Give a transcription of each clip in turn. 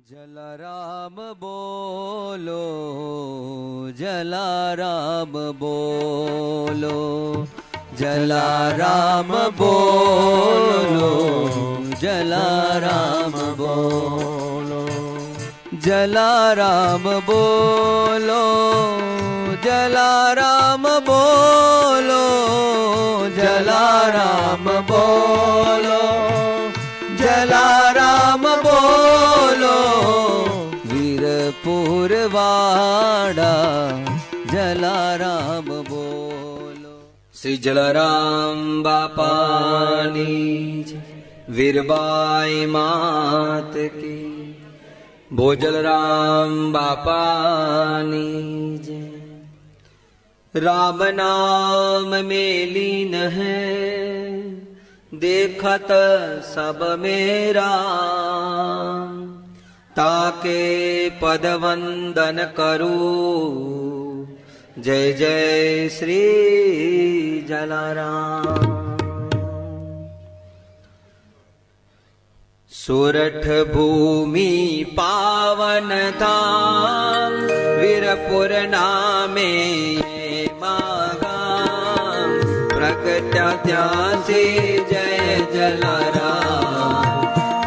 જલારામ બોલો, જલારામ બોલો, જલારામ બોલો, જલારામ બોલો, જલારામ બોલો, જલારામ બોલો, જલારામ બોલો, જલારામ બોલો, વીરપુર વાડા જલારામ બોલો. શ્રી જલારામ બાપાની જય. વીરબાઈ માત કી. ભોજલરામ બાપાની જય. राम नाम में लीन है देखत सब मेरा, ताके पद वंदन करूं जय जय श्री जलाराम. सोरठ भूमि पावन धाम वीरपुर नामे मागाम, प्रगट्या त्यासी जय जलाराम,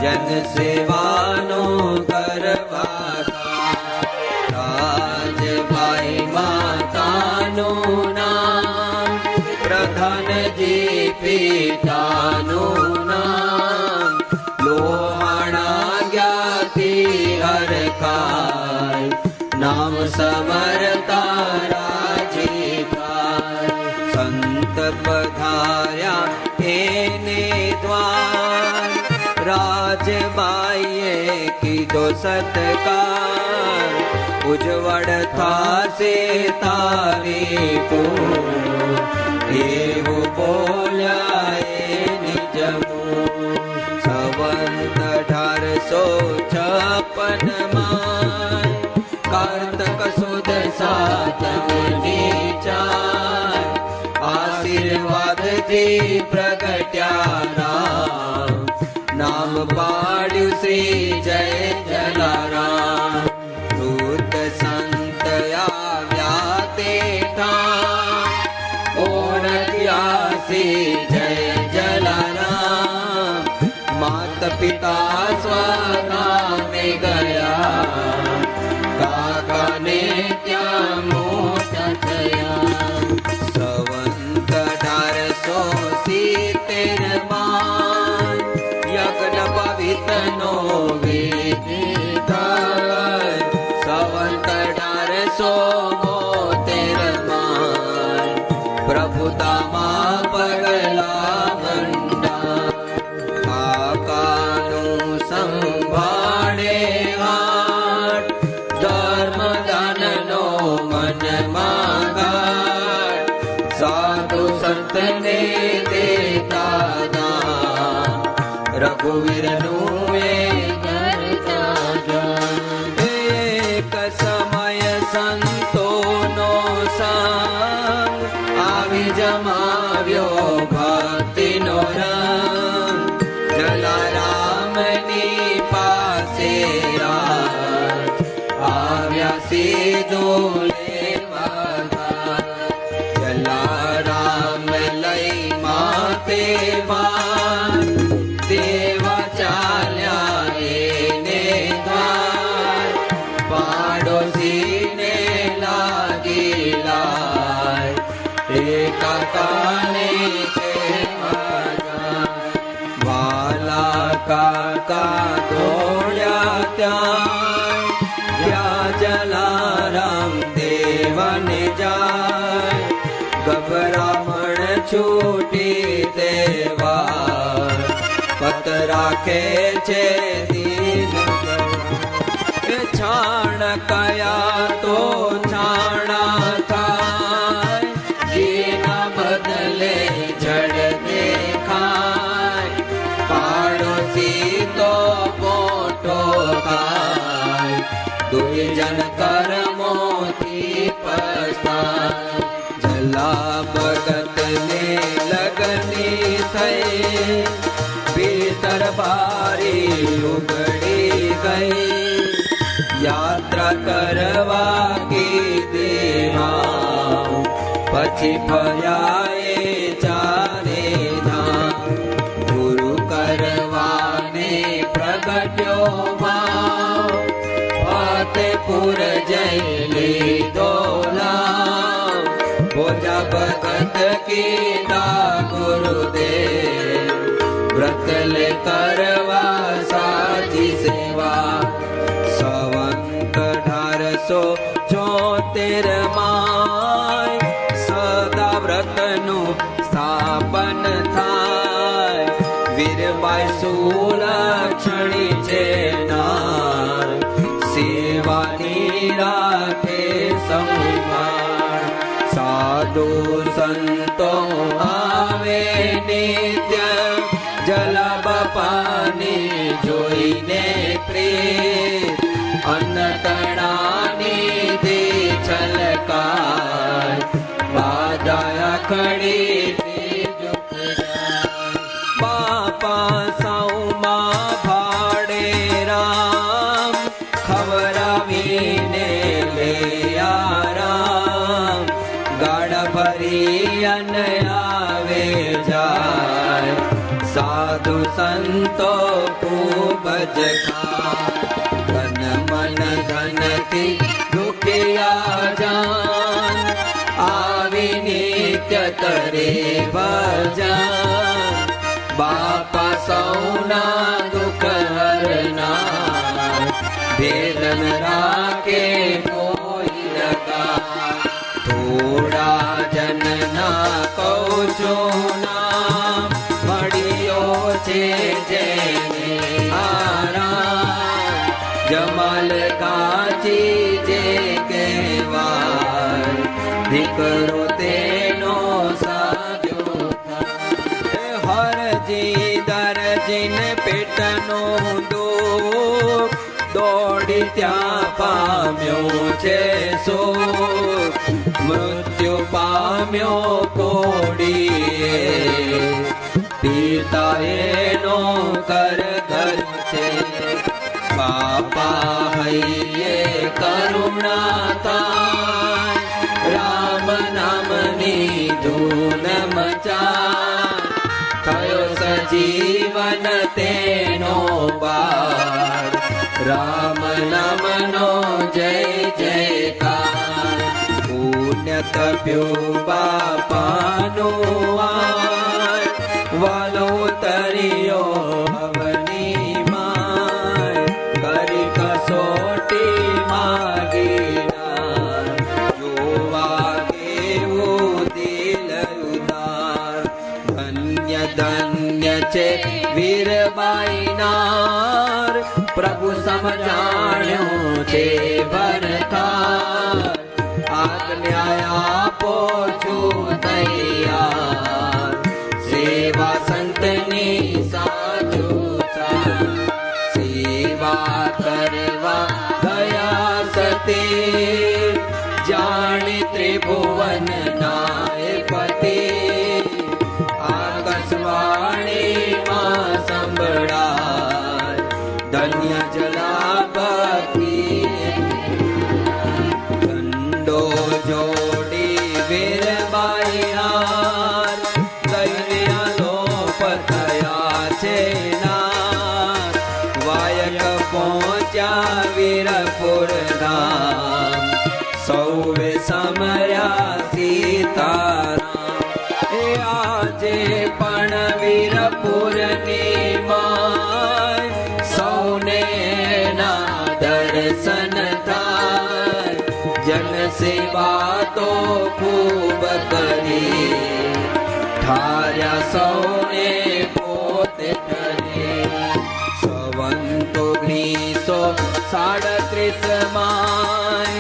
जन सेवानो करवा राजबाई मातानो नाम, प्रधान जी पितानो नाम, लोहाणा ज्ञाति हरकाय नाम समरता राजीकाय, संत पधार्या एने द्वार, राजबाईए कीधो सत्कार, उजवड़ थासे तारी को एवो बोल्या निज मुँह. संवत 1856 माय कार्तक सुद सातमनी चार, आशीर्वाद थी प्रगट्या राम, नाम पाड्यु श्री जय जलाराम. दूत संत आव्या ते ठाम, ओळख्यासी जय जलाराम, मात पिता स्वगामे गया, काका ने त्या मोठा थया. संवत 1870 माय यज्ञ पवित्रनो विधी थाय, संवत 1873 माय प्रभुतामा पगला मंडा, काकाનું સંભાળે હાટ, ધર્મદાનનો મનમાં ગાટ, સાધુ સંતને દેતા દાન, રઘુવીરનું એ કરતા જાન. એક સમય સંતોનો સંગ આવી જમાવ્યો ભક્તિનો રંગ, જલારામની પાસે આવ્યા સીધો લેવા, જલારામ લઈ માતે વાર, દેવા ચાલ્યા એને દ્વાર, પાડોશીને લાગી લાય, એ કાકાને છે મારા. વાલા કાકા દોડ્યા ત્યાં, જ્યાં જલારામ દેવને જાય, ગભરામણ છૂટી દેવા, પત રાખે છે દીન. છાણ કયા તો છાણા થાય, ઘીના બદલે જડ દેખાય, પાડોશી તો મોટો થાય, દુર્જન કર્મોથી પસ્તાય. જલા ભગતને લગની થઈ, ભીતર બારી ઉગડી ગઈ, યાત્રા કરવા કીધી માં પછી ફર્યા એ ચારે ધામ ગુરુ કરવાને પ્રગટ્યો ભાવ ફતેપુર જઈ લીધો નામ ભોજા ભગત કીધા ગુરુદેવ વ્રત લે કરવા સાચી સેવા સંવંત 1874 માં સદા વ્રતનું સ્થાપન થાય વીરબાઈ સુલક્ષણી છે નાર સેવાની રાખે સંભાળ સાધુ સંતો આવે નિત્ય જલ બાપાની જોઈને પ્રેત અન્નતણાની દે છલકાર બાધા ખડી બાપા સૌમાં ભાડે રામ ખવરાવીને લે આરામ ગાડા ભરી અન આવે જાય સાધુ સંતો ખૂબ જ ખાય ધન મન ધનથી દુખિયા જાન આવી નિત્ય તરે ભજન બાપા સૌના દુઃખ હરનાર ભેદન રાખે કોઈ લગા થોડા જનના કહું છું નામ મળ્યો છે જેને આરામ જમાલ કાચી જે કહેવાય દીકરો તેનો સાજો હરજી દરજીને પેટનું દુઃખ દોડી ત્યાં પામ્યો છે સુખ મૃત્યુ પામ્યો કોડીએ પિતા એનો કર છે બાપા હૈયે કરુણા થાય રામ નામની ધૂન મચા થયો સજીવન તેનો બાર રામ નામનો જય જયકાર પુણ્ય તપ્યો બાપાનું આય વાલો તરિયો અવની માય કરી કસોટી માગીના જોવા કેવું દિલ ઉદાર ધન્ય ધન્ય છે વીરબાઈ નાર પ્રભુ સમજાણ્યો છે ભરતાર આજ્ઞા આપો છું તૈયાર સેવા સંતની સાચું સેવા કરવા ગયા સતે જાણે ત્રિભુવન નાય પતે આકાશવાણીમાં સંભળાય ધન્ય જલા ભક્તિ દંડો જોડી વીરબાઈ હાર દૈન્ય લોપ થયા છે નાર વાયક પહોંચ્યા વીરપુર ધામ સૌએ સમર્યા સીતારામ એ આજે પણ વીરપુરની માય સૌને ના દર્શન થાય જન સેવા તો ખૂબ કરી ઠાર્યા સૌને પોતે ઠરે સંવંતો 1937 માં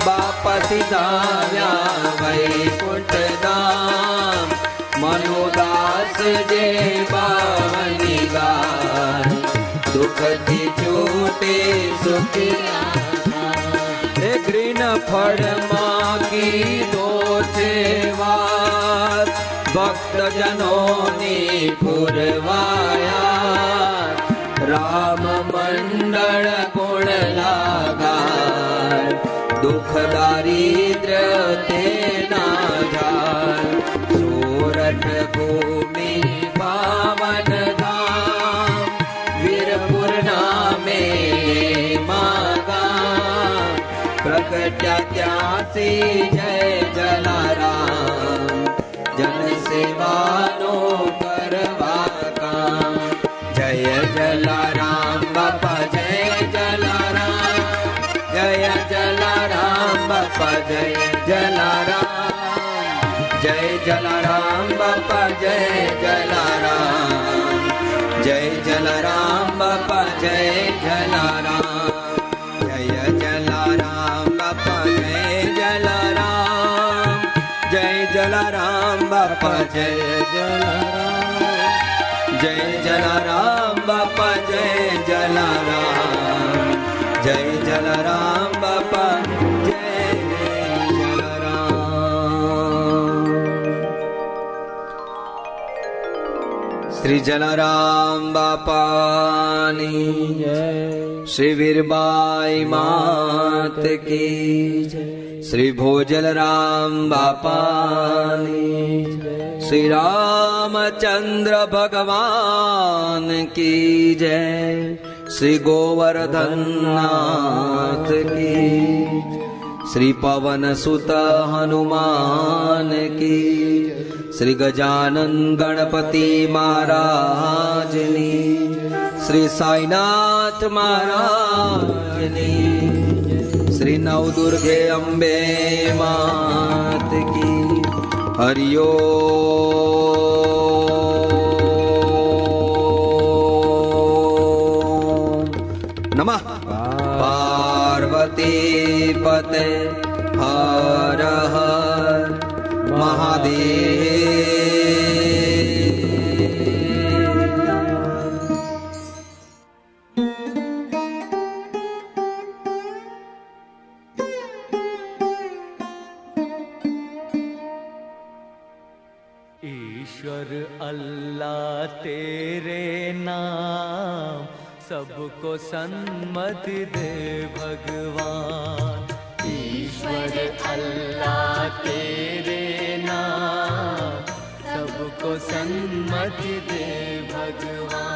બાપા સીધાવ્યા વૈકુંઠ ધામ મનોદાસ જે બાવની ગાય દુઃખથી છૂટે સુખિયા હે ગ્રીન ફળમાં કીધો છે વાત ભક્તજનોની પુરવાયા રામ મંડળ ગુણ લાગા दुख दारिद्र्य तेना जाल सोरठ भूमि पावन धाम वीरपुर नामे मागा प्रकट्या त्यासी जय जलाराम जन सेवानो करवा काम जय जलाराम बापा जय जलाराम जय जलाराम बापा जय जलाराम जय जलाराम बापा जय जलाराम जय जलाराम बापा जय जलाराम जय जलाराम बापा जय जलाराम जय जलाराम बापा जय जलाराम जय जलाराम बापा जय जलाराम जय जलाराम बापा जय जलाराम। श्री जलाराम बापानी जय श्री वीरबाई मात की जय श्री भोजलराम बापानी जय श्री रामचंद्र भगवान की जय श्री गोवर्धन नाथ की श्री पवन सुत हनुमान की श्री गजानन गणपति महाराजनी श्री साईनाथ महाराजनी श्री नवदुर्गे अम्बे मात की हरिओ नमः पार्वती पते हर हर महादेव। ईश्वर अल्लाह तेरे नाम सबको सन्मति दे भगवान। ईश्वर अल्लाह तेरे नाम सबको सन्मति दे भगवान।